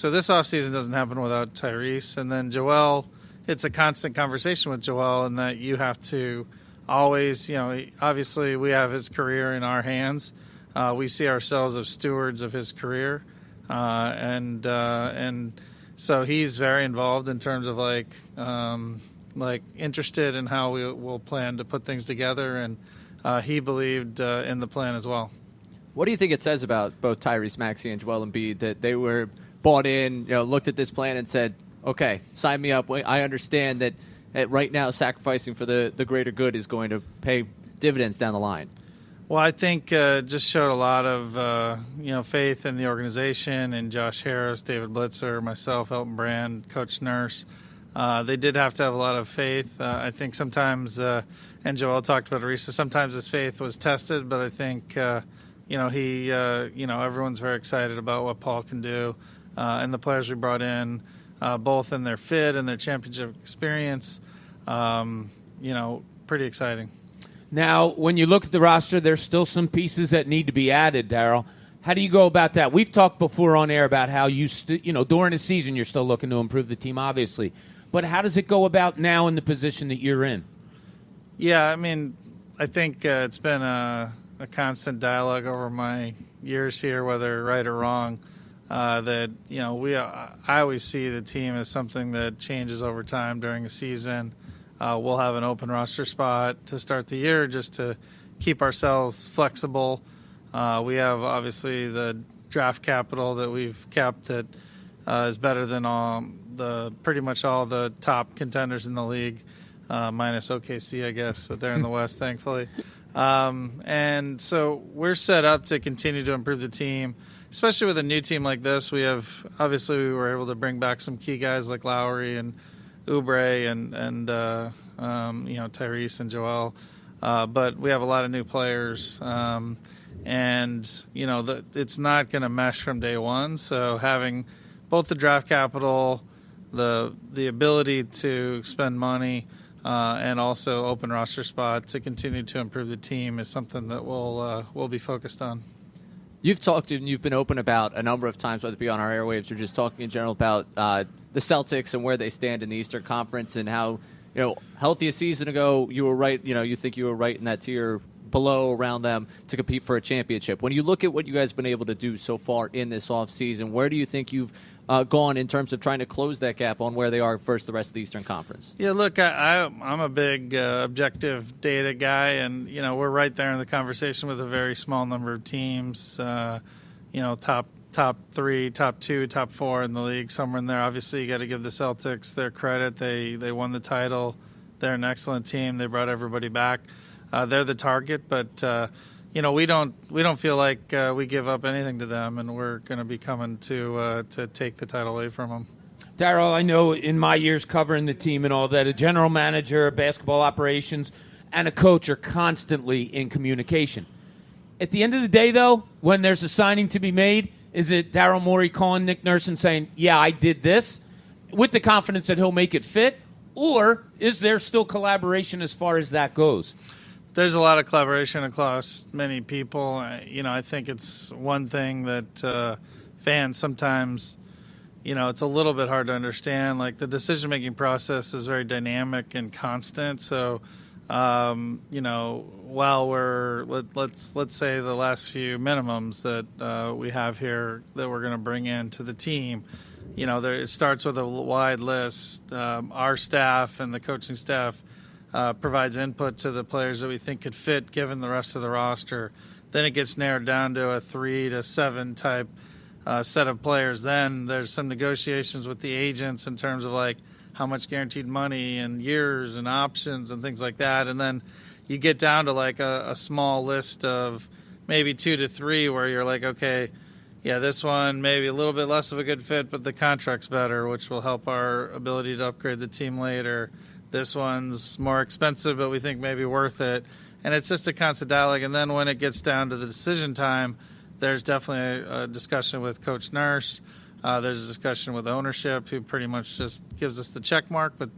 So this offseason doesn't happen without Tyrese. And then Joel, it's a constant conversation with Joel in that you have to always, obviously we have his career in our hands. We see ourselves as stewards of his career. And so he's very involved in terms of interested in how we will plan to put things together. And he believed in the plan as well. What do you think it says about both Tyrese Maxey and Joel Embiid that they were bought in, looked at this plan and said, okay, sign me up. I understand that right now sacrificing for the greater good is going to pay dividends down the line. Well, I think just showed a lot of, faith in the organization and Josh Harris, David Blitzer, myself, Elton Brand, Coach Nurse. They did have to have a lot of faith. I think sometimes, and Joel talked about it recently, sometimes his faith was tested, but I think, everyone's very excited about what Paul can do. And the players we brought in, both in their fit and their championship experience, pretty exciting. Now, when you look at the roster, there's still some pieces that need to be added, Daryl. How do you go about that? We've talked before on air about how during the season you're still looking to improve the team, obviously. But how does it go about now in the position that you're in? Yeah, I mean, I think it's been a constant dialogue over my years here, whether right or wrong. I always see the team as something that changes over time during a season. We'll have an open roster spot to start the year just to keep ourselves flexible. We have obviously the draft capital that we've kept that is better than pretty much all the top contenders in the league, minus OKC, I guess, but they're in the West, thankfully. And so we're set up to continue to improve the team. Especially with a new team like this, we were able to bring back some key guys like Lowry and Oubre and Tyrese and Joel. But we have a lot of new players. It's not going to mesh from day one. So having both the draft capital, the ability to spend money, and also open roster spot to continue to improve the team is something that we'll be focused on. You've talked and you've been open about a number of times, whether it be on our airwaves or just talking in general about the Celtics and where they stand in the Eastern Conference and how, healthy a season ago, you were right, you think you were right in that tier below around them to compete for a championship. When you look at what you guys have been able to do so far in this offseason, where do you think you've gone in terms of trying to close that gap on where they are versus the rest of the Eastern Conference? Yeah, look, I'm a big objective data guy, and, we're right there in the conversation with a very small number of teams, top 3, top 2, top 4 in the league, somewhere in there. Obviously, you got to give the Celtics their credit. They won the title. They're an excellent team. They brought everybody back. They're the target, but we don't feel like we give up anything to them, and we're going to be coming to take the title away from them. Daryl, I know in my years covering the team and all that, a general manager, basketball operations, and a coach are constantly in communication. At the end of the day, though, when there's a signing to be made, is it Daryl Morey calling Nick Nurse and saying, yeah, I did this, with the confidence that he'll make it fit, or is there still collaboration as far as that goes? There's a lot of collaboration across many people. I think it's one thing that fans sometimes, it's a little bit hard to understand. Like the decision-making process is very dynamic and constant. So, while let's say the last few minimums that we have here that we're going to bring into the team, it starts with a wide list. Our staff and the coaching staff provides input to the players that we think could fit given the rest of the roster. Then it gets narrowed down to a 3 to 7 type set of players. Then there's some negotiations with the agents in terms of like how much guaranteed money and years and options and things like that. And then you get down to like a small list of maybe 2 to 3 where you're like, okay, yeah, this one maybe a little bit less of a good fit, but the contract's better, which will help our ability to upgrade the team later. This one's more expensive, but we think maybe worth it. And it's just a constant dialogue. And then when it gets down to the decision time, there's definitely a discussion with Coach Nurse. There's a discussion with ownership who pretty much just gives us the check mark, but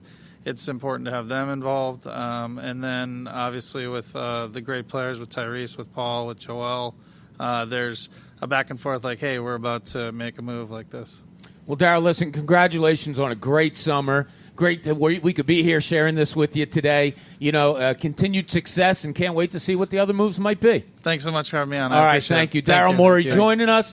it's important to have them involved. And then obviously with the great players, with Tyrese, with Paul, with Joel, there's a back and forth like, hey, we're about to make a move like this. Well, Daryl, listen, congratulations on a great summer. Great that we could be here sharing this with you today. Continued success, and can't wait to see what the other moves might be. Thanks so much for having me on. All right, thank you. Daryl Morey joining us.